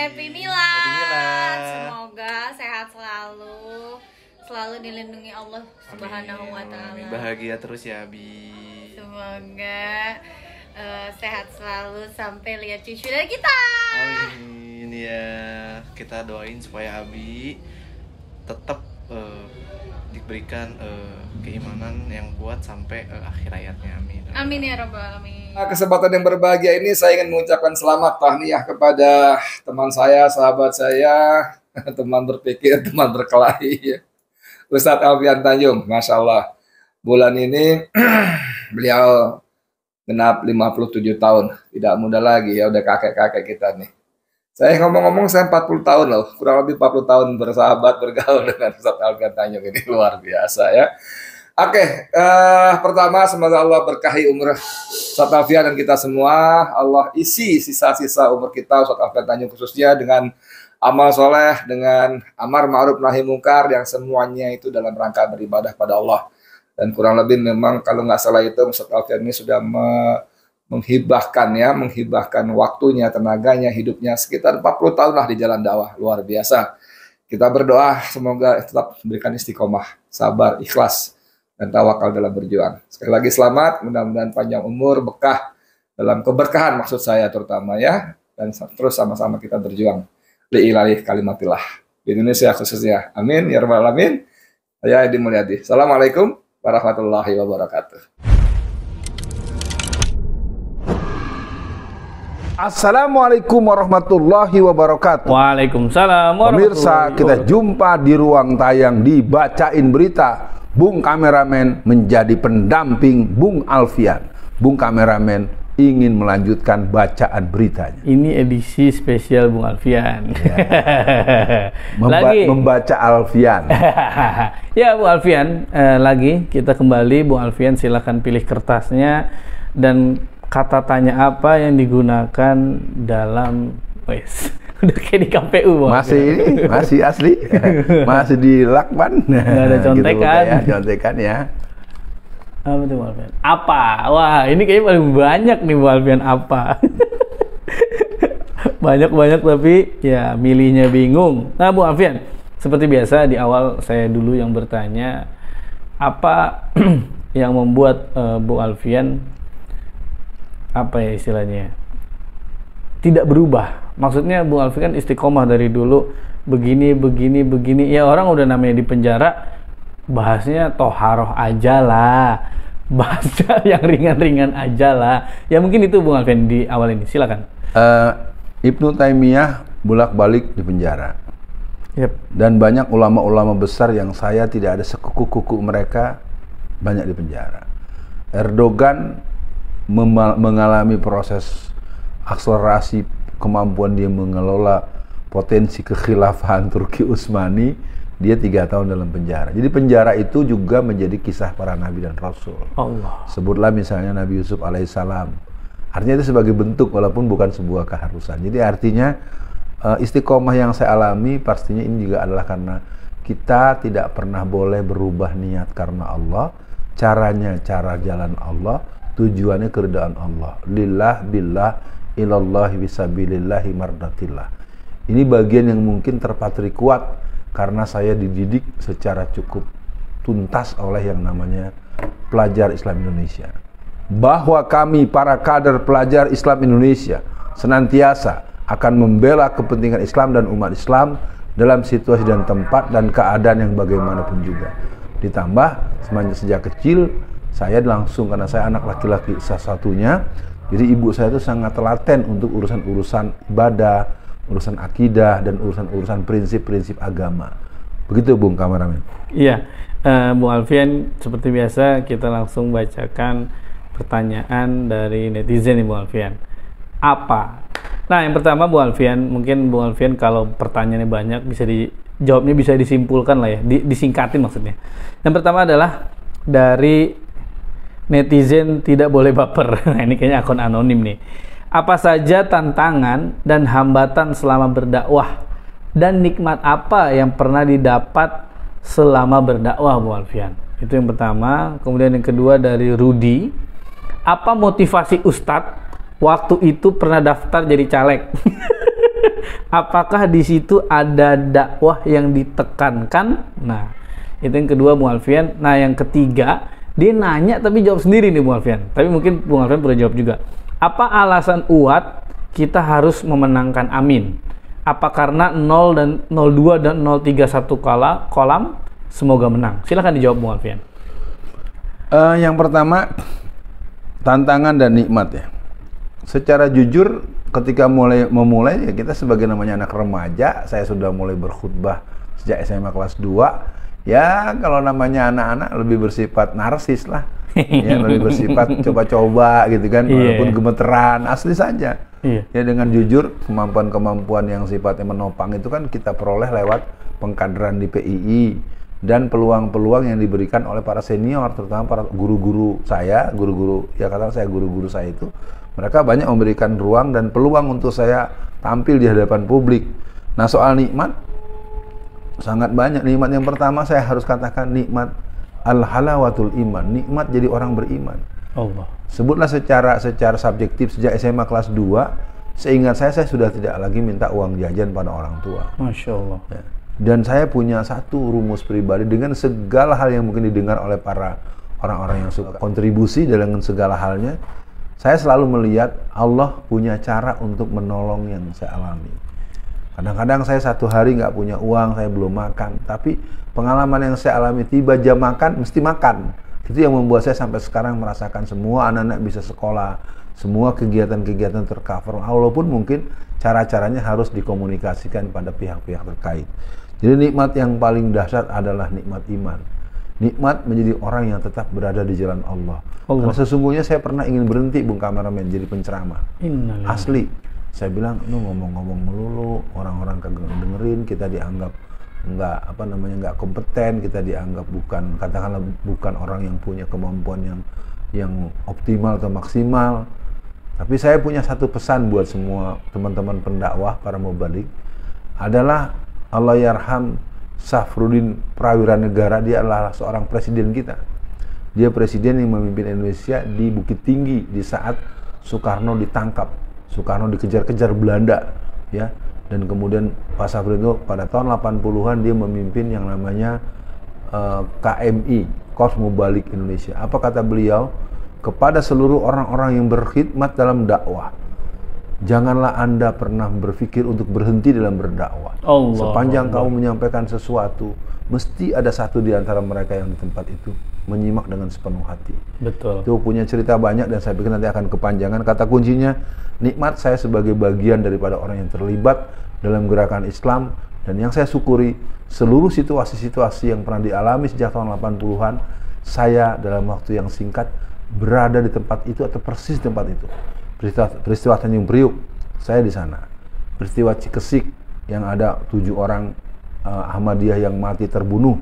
Happy Milad. Semoga sehat selalu, selalu dilindungi Allah Subhanahu wa Ta'ala. Bahagia terus ya, Abi. Semoga sehat selalu sampai lihat cucu dari kita. Amin ya. Kita doain supaya Abi tetap diberikan keimanan yang kuat sampai akhir hayatnya. Amin. Amin ya rabbal alamin. Kesempatan yang berbahagia ini saya ingin mengucapkan selamat tahniah kepada teman saya, sahabat saya, teman berpikir, teman berkelahi, Ustadz Alfian Tanjung. Masya Allah, bulan ini beliau genap 57 tahun, tidak muda lagi ya, udah kakek-kakek kita nih. Saya ngomong-ngomong saya 40 tahun loh, kurang lebih 40 tahun bersahabat, bergaul dengan Ustadz Alfian Tanjung, ini luar biasa ya. Oke, pertama semoga Allah berkahi umur Ustadz Alfian dan kita semua. Allah isi sisa-sisa umur kita, Ustadz Alfian Tanjung khususnya, dengan amal soleh, dengan amar ma'ruf nahi mungkar yang semuanya itu dalam rangka beribadah pada Allah. Dan kurang lebih memang kalau nggak salah itu Ustadz Alfian ini sudah menghibahkan waktunya, tenaganya, hidupnya sekitar 40 tahun lah di jalan dakwah, luar biasa. Kita berdoa semoga tetap memberikan istiqomah, sabar, ikhlas, dan tawakal dalam berjuang. Sekali lagi selamat, mudah-mudahan panjang umur, bekah dalam keberkahan maksud saya terutama ya, dan terus sama-sama kita berjuang li'ilalih kalimatillah di Indonesia khususnya. Amin ya rabbal alamin. Saya Edi Mulyadi. Assalamualaikum warahmatullahi wabarakatuh. Assalamualaikum warahmatullahi wabarakatuh. Waalaikumsalam warahmatullahi Pemirsa, kita jumpa di ruang tayang di Bacain Berita. Bung Kameramen menjadi pendamping Bung Alfian. Bung Kameramen ingin melanjutkan bacaan beritanya. Ini edisi spesial Bung Alfian. Ya. Lagi Membaca Alfian. Ya Bung Alfian, lagi kita kembali. Bung Alfian silakan pilih kertasnya dan kata tanya apa yang digunakan dalam udah kayak di KPU Bung. Masih asli. Masih di lakban. Nggak ada contekan. Gitu, ya, contekan ya. Apa tuh Bung Alfian? Apa? Wah, ini kayaknya paling banyak nih Bung Alfian apa. Banyak tapi ya milihnya bingung. Nah Bung Alfian, seperti biasa di awal saya dulu yang bertanya, apa yang membuat Bung Alfian apa ya istilahnya tidak berubah? Maksudnya Bung Alfian kan istiqomah dari dulu, begini. Ya orang udah namanya di penjara, bahasnya toharoh aja lah, bahasa yang ringan-ringan aja lah. Ya mungkin itu Bung Alfian di awal ini, silakan. Ibnu Taimiyah bolak-balik di penjara. Yep. Dan banyak ulama-ulama besar yang saya tidak ada sekuku-kuku mereka banyak di penjara. Erdogan mengalami proses akselerasi kemampuan dia mengelola potensi kekhilafahan Turki Utsmani, dia 3 tahun dalam penjara. Jadi penjara itu juga menjadi kisah para nabi dan rasul. Allah. Sebutlah misalnya Nabi Yusuf alaihissalam. Artinya itu sebagai bentuk walaupun bukan sebuah keharusan. Jadi artinya istiqomah yang saya alami pastinya ini juga adalah karena kita tidak pernah boleh berubah niat karena Allah. Caranya cara jalan Allah, tujuannya keridhaan Allah. Lillah billah ilallahi bisabilillahi mardatillah. Ini bagian yang mungkin terpatri kuat karena saya dididik secara cukup tuntas oleh yang namanya pelajar Islam Indonesia. Bahwa kami para kader pelajar Islam Indonesia senantiasa akan membela kepentingan Islam dan umat Islam dalam situasi dan tempat dan keadaan yang bagaimanapun juga. Ditambah sejak kecil saya langsung, karena saya anak laki-laki satu-satunya, jadi ibu saya itu sangat telaten untuk urusan-urusan ibadah, urusan akidah, dan urusan-urusan prinsip-prinsip agama. Begitu Bung Kameramen. Iya, Bung Alfian, seperti biasa kita langsung bacakan pertanyaan dari netizen nih Bung Alfian. Apa? Nah yang pertama Bung Alfian, mungkin Bung Alfian kalau pertanyaannya banyak bisa dijawabnya bisa disimpulkan lah ya, disingkatin maksudnya. Yang pertama adalah dari netizen tidak boleh baper. Nah, ini kayaknya akun anonim nih. Apa saja tantangan dan hambatan selama berdakwah dan nikmat apa yang pernah didapat selama berdakwah Bu Alfian? Itu yang pertama. Kemudian yang kedua dari Rudi. Apa motivasi Ustadz waktu itu pernah daftar jadi caleg? Apakah di situ ada dakwah yang ditekankan? Nah, itu yang kedua Bung Alfian. Nah, yang ketiga, dia nanya tapi jawab sendiri nih Bung Alfian. Tapi mungkin Bung Alfian perlu jawab juga. Apa alasan UAT kita harus memenangkan Amin? Apa karena 0 dan 02 dan 031 kolam semoga menang? Silakan dijawab Bung Alfian. Yang pertama, tantangan dan nikmat ya. Secara jujur ketika memulai ya, kita sebagai namanya anak remaja, saya sudah mulai berkhutbah sejak SMA kelas 2. Ya kalau namanya anak-anak lebih bersifat narsis lah. Ya, lebih bersifat coba-coba gitu kan, walaupun gemeteran, asli saja. Ya dengan jujur, kemampuan-kemampuan yang sifatnya menopang itu kan kita peroleh lewat pengkaderan di PII dan peluang-peluang yang diberikan oleh para senior, terutama para guru-guru saya, guru-guru saya itu, mereka banyak memberikan ruang dan peluang untuk saya tampil di hadapan publik. Nah, soal nikmat, sangat banyak. Nikmat yang pertama saya harus katakan nikmat al-halawatul iman, nikmat jadi orang beriman. Allah. Sebutlah secara subjektif sejak SMA kelas 2, seingat saya sudah tidak lagi minta uang jajan pada orang tua. Masya Allah. Ya. Dan saya punya satu rumus pribadi dengan segala hal yang mungkin didengar oleh para orang-orang yang suka kontribusi dengan segala halnya. Saya selalu melihat Allah punya cara untuk menolong yang saya alami. Kadang-kadang saya satu hari nggak punya uang, saya belum makan. Tapi pengalaman yang saya alami, tiba jam makan, mesti makan. Itu yang membuat saya sampai sekarang merasakan semua anak-anak bisa sekolah, semua kegiatan-kegiatan tercover. Walaupun mungkin cara-caranya harus dikomunikasikan pada pihak-pihak terkait. Jadi nikmat yang paling dahsyat adalah nikmat iman. Nikmat menjadi orang yang tetap berada di jalan Allah. Karena sesungguhnya saya pernah ingin berhenti, Bung Kameramen, jadi penceramah. Asli. Saya bilang, lu ngomong-ngomong melulu, orang-orang kagak dengerin, kita dianggap nggak kompeten, kita dianggap bukan orang yang punya kemampuan yang optimal atau maksimal. Tapi saya punya satu pesan buat semua teman-teman pendakwah, para mubalik, adalah Allah yarham Safruddin Prawira Negara. Dia adalah seorang presiden kita. Dia presiden yang memimpin Indonesia di Bukit Tinggi di saat Soekarno ditangkap. Soekarno dikejar-kejar Belanda, ya. Dan kemudian Pak Safruddin itu pada tahun 80-an dia memimpin yang namanya KMI, Korps Mubalik Indonesia. Apa kata beliau? Kepada seluruh orang-orang yang berkhidmat dalam dakwah, janganlah Anda pernah berpikir untuk berhenti dalam berdakwah. Sepanjang kamu menyampaikan sesuatu, mesti ada satu di antara mereka yang di tempat itu menyimak dengan sepenuh hati. Betul. Itu punya cerita banyak dan saya pikir nanti akan kepanjangan. Kata kuncinya, nikmat saya sebagai bagian daripada orang yang terlibat dalam gerakan Islam, dan yang saya syukuri seluruh situasi-situasi yang pernah dialami sejak tahun 80-an, saya dalam waktu yang singkat berada di tempat itu atau persis di tempat itu. Peristiwa Tanjung Priuk, saya di sana. Peristiwa Cikesik yang ada 7 orang Ahmadiyah yang mati terbunuh.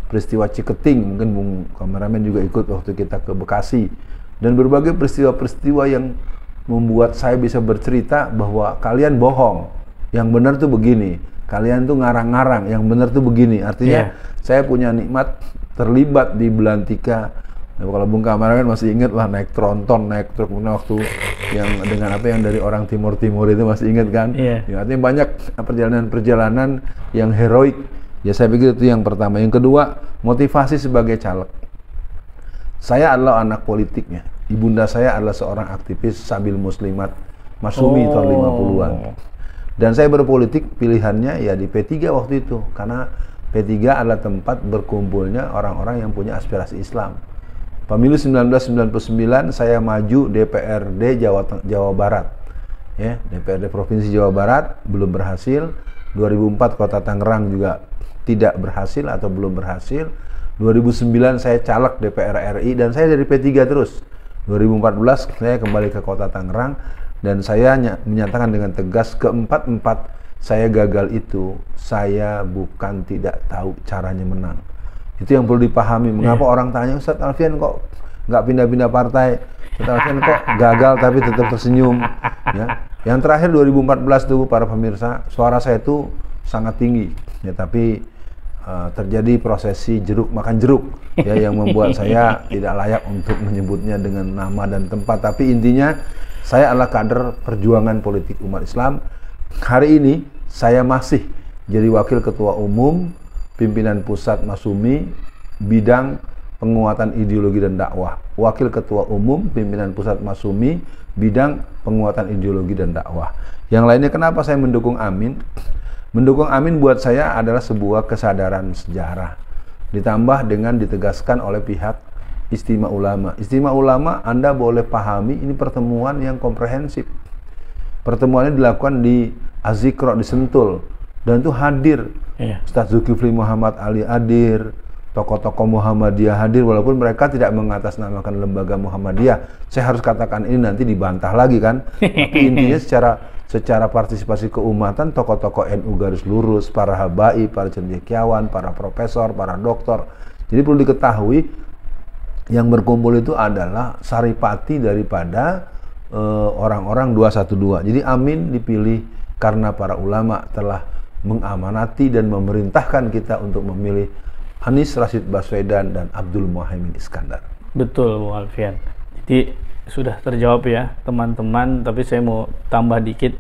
Peristiwa Ciketing, mungkin Bung Kameramen juga ikut waktu kita ke Bekasi. Dan berbagai peristiwa-peristiwa yang membuat saya bisa bercerita bahwa kalian bohong, yang benar tuh begini, kalian tuh ngarang-ngarang, yang benar tuh begini. Artinya saya punya nikmat terlibat di Belantika. Nah, kalau Bung Kameramen masih ingat lah, naik tronton, naik truk waktu yang dengan apa yang dari orang timur-timur itu masih ingat kan? Ya, artinya banyak perjalanan-perjalanan yang heroik. Ya saya pikir itu yang pertama. Yang kedua, motivasi sebagai caleg. Saya adalah anak politiknya. Ibunda saya adalah seorang aktivis Sabil Muslimat Masyumi tahun 50-an. Dan saya berpolitik pilihannya ya di P3 waktu itu. Karena P3 adalah tempat berkumpulnya orang-orang yang punya aspirasi Islam. Pemilu 1999 saya maju DPRD Jawa Barat. Ya, DPRD Provinsi Jawa Barat belum berhasil. 2004 Kota Tangerang juga tidak berhasil atau belum berhasil. 2009 saya caleg DPR RI dan saya dari P3 terus. 2014 saya kembali ke Kota Tangerang dan saya menyatakan dengan tegas keempat-empat saya gagal itu, saya bukan tidak tahu caranya menang. Itu yang perlu dipahami. Mengapa orang tanya, Ustadz Alfian kok nggak pindah-pindah partai? Ustadz Alfian kok gagal tapi tetap tersenyum? Ya. Yang terakhir 2014 tuh para pemirsa, suara saya itu sangat tinggi. Ya, tapi terjadi prosesi jeruk makan jeruk ya yang membuat saya tidak layak untuk menyebutnya dengan nama dan tempat. Tapi intinya saya adalah kader perjuangan politik umat Islam hari ini saya masih jadi Wakil Ketua Umum Pimpinan Pusat Masumi bidang penguatan ideologi dan dakwah. Wakil Ketua Umum Pimpinan Pusat Masumi bidang penguatan ideologi dan dakwah. Yang lainnya kenapa saya mendukung Amin? Mendukung Amin buat saya adalah sebuah kesadaran sejarah. Ditambah dengan ditegaskan oleh pihak Istimewa Ulama. Istimewa Ulama Anda boleh pahami ini pertemuan yang komprehensif. Pertemuannya dilakukan di Az-Zikra di Sentul. Dan itu hadir Ustaz Zulkifli Muhammad Ali hadir, tokoh-tokoh Muhammadiyah hadir, walaupun mereka tidak mengatasnamakan lembaga Muhammadiyah. Saya harus katakan ini nanti dibantah lagi kan. Tapi intinya secara partisipasi keumatan, tokoh-tokoh NU garis lurus, para habaib, para cendekiawan, para profesor, para doktor. Jadi perlu diketahui yang berkumpul itu adalah saripati daripada orang-orang 212. Jadi Amin dipilih karena para ulama telah mengamanati dan memerintahkan kita untuk memilih Anies Rashid Baswedan dan Abdul Muhaimin Iskandar. Betul, Bung Alfian. Jadi sudah terjawab ya teman-teman, tapi saya mau tambah dikit.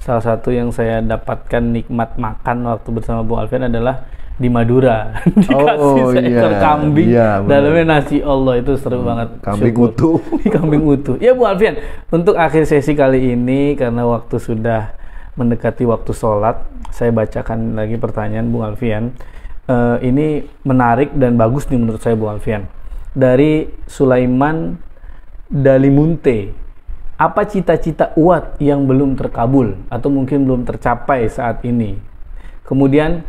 Salah satu yang saya dapatkan nikmat makan waktu bersama Bung Alfian adalah di Madura. Dikasih seekor kambing, dalamnya nasi. Allah, itu seru banget. Kambing utuh. Kambing utuh. Ya Bung Alfian, untuk akhir sesi kali ini karena waktu sudah mendekati waktu sholat, saya bacakan lagi pertanyaan Bung Alfian. Ini menarik dan bagus nih menurut saya Bung Alfian. Dari Sulaiman Dalimunte, apa cita-cita Uwad yang belum terkabul atau mungkin belum tercapai saat ini? Kemudian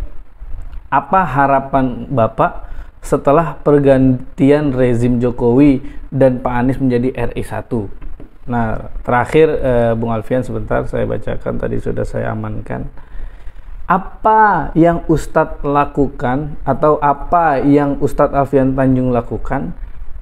apa harapan Bapak setelah pergantian rezim Jokowi dan Pak Anies menjadi RI 1? Nah, terakhir Bung Alfian, sebentar saya bacakan, tadi sudah saya amankan. Apa yang Ustadz lakukan atau apa yang Ustadz Alfian Tanjung lakukan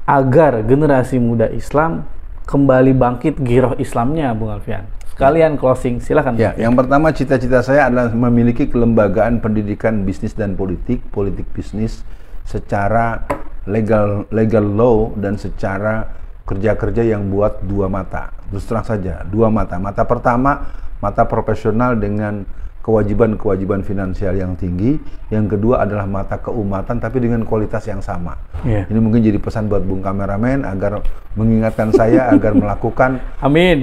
agar generasi muda Islam kembali bangkit giroh Islamnya, Bung Alfian? Sekalian closing, silakan. Ya, yang pertama cita-cita saya adalah memiliki kelembagaan pendidikan bisnis dan politik bisnis secara legal law dan secara kerja-kerja yang buat dua mata. Terus terang saja, dua mata. Mata pertama, mata profesional dengan kewajiban-kewajiban finansial yang tinggi. Yang kedua adalah mata keumatan tapi dengan kualitas yang sama. Ini mungkin jadi pesan buat Bung Kameramen agar mengingatkan saya agar melakukan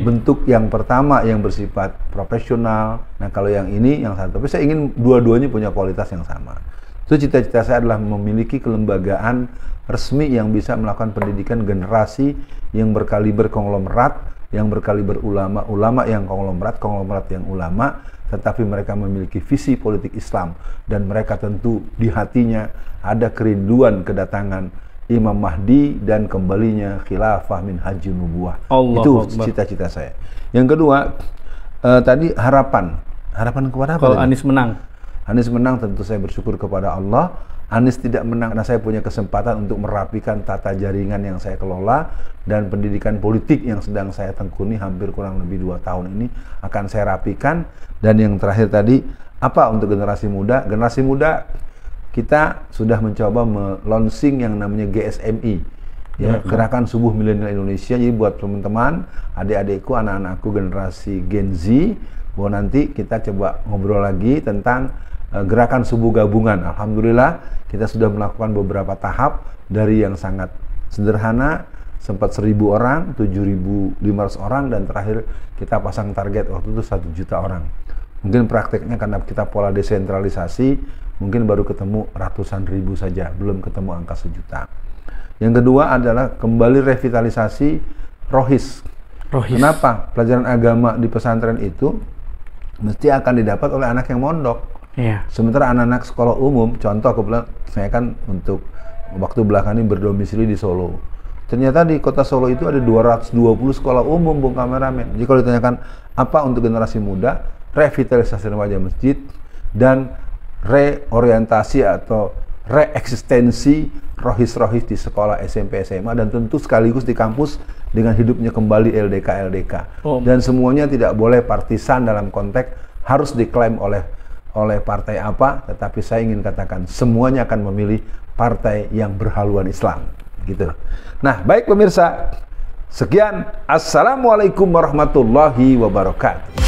bentuk yang pertama yang bersifat profesional. Nah, kalau yang ini yang satu. Tapi saya ingin dua-duanya punya kualitas yang sama. Itu cita-cita saya adalah memiliki kelembagaan resmi yang bisa melakukan pendidikan generasi yang berkaliber konglomerat, yang berkaliber ulama yang konglomerat yang ulama, tetapi mereka memiliki visi politik Islam dan mereka tentu di hatinya ada kerinduan kedatangan Imam Mahdi dan kembalinya khilafah min haji nubuwah. Itu cita-cita saya. Yang kedua, tadi harapan kepada apa? Kalau Anies menang. Anies menang tentu saya bersyukur kepada Allah. Anies tidak menang karena saya punya kesempatan untuk merapikan tata jaringan yang saya kelola dan pendidikan politik yang sedang saya tekuni hampir kurang lebih 2 tahun ini akan saya rapikan. Dan yang terakhir tadi, apa untuk generasi muda? Generasi muda kita sudah mencoba launching yang namanya GSMI, ya, Gerakan Subuh Milenial Indonesia. Jadi buat teman-teman, adik-adikku, anak-anakku generasi Gen Z, bahwa nanti kita coba ngobrol lagi tentang gerakan subuh gabungan. Alhamdulillah kita sudah melakukan beberapa tahap dari yang sangat sederhana sempat 1.000 orang, 7.500 orang, dan terakhir kita pasang target waktu itu 1 juta orang. Mungkin prakteknya karena kita pola desentralisasi mungkin baru ketemu ratusan ribu saja, belum ketemu angka 1 juta. Yang kedua adalah kembali revitalisasi rohis. Kenapa? Pelajaran agama di pesantren itu mesti akan didapat oleh anak yang mondok. Sementara anak-anak sekolah umum, contoh kebetulan saya kan untuk waktu belakangan ini berdomisili di Solo. Ternyata di kota Solo itu ada 220 sekolah umum, Bung Kameramen. Jadi kalau ditanyakan apa untuk generasi muda, revitalisasi wajah masjid dan reorientasi atau reeksistensi rohis-rohis di sekolah SMP SMA dan tentu sekaligus di kampus dengan hidupnya kembali LDK. Dan semuanya tidak boleh partisan dalam konteks harus diklaim oleh partai apa, tetapi saya ingin katakan semuanya akan memilih partai yang berhaluan Islam, gitu. Nah, baik pemirsa, sekian. Assalamualaikum warahmatullahi wabarakatuh.